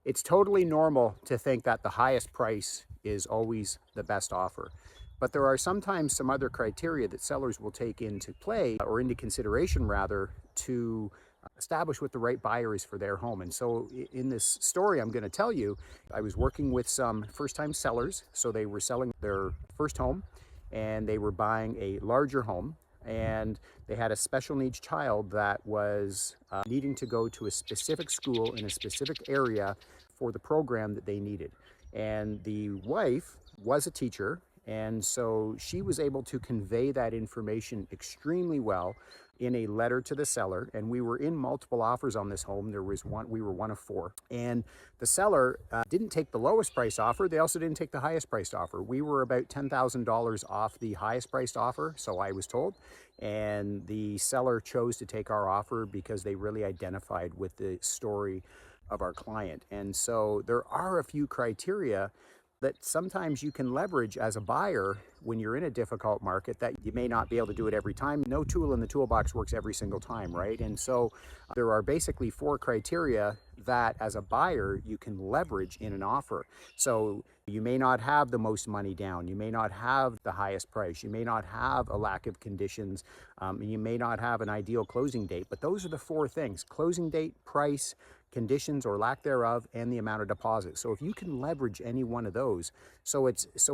It's totally normal to think that the highest price is always the best offer. But there are sometimes some other criteria that sellers will take into play, or into consideration rather, to establish what the right buyer is for their home. And so in this story I'm going to tell you, I was working with some first-time sellers. So they were selling their first home and they were buying a larger home, and they had a special needs child that was needing to go to a specific school in a specific area for the program that they needed. And the wife was a teacher, and so she was able to convey that information extremely well in a letter to the seller. And we were in multiple offers on this home. There was one, we were one of four. And the seller didn't take the lowest price offer. They also didn't take the highest priced offer. We were about $10,000 off the highest priced offer, so I was told. And the seller chose to take our offer because they really identified with the story of our client. And so there are a few criteria that sometimes you can leverage as a buyer when you're in a difficult market, that you may not be able to do it every time. No tool in the toolbox works every single time, right? And so there are basically four criteria that as a buyer you can leverage in an offer. So you may not have the most money down, you may not have the highest price, you may not have a lack of conditions, and you may not have an ideal closing date, but those are the four things: closing date, price, conditions or lack thereof, and the amount of deposit. So if you can leverage any one of those, so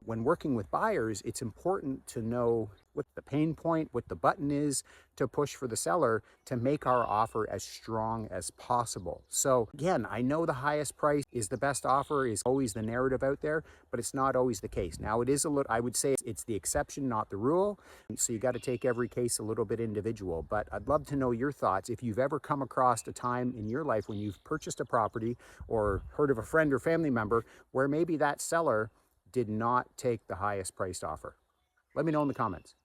when working with buyers, it's important to know what the pain point, what the button is to push for the seller to make our offer as strong as possible. So again, I know the highest price is the best offer is always the narrative out there, but it's not always the case. Now it is a little, I would say it's the exception, not the rule. So you got to take every case a little bit individual, but I'd love to know your thoughts. If you've ever come across a time in your life when you've purchased a property or heard of a friend or family member where maybe that seller did not take the highest priced offer. Let me know in the comments.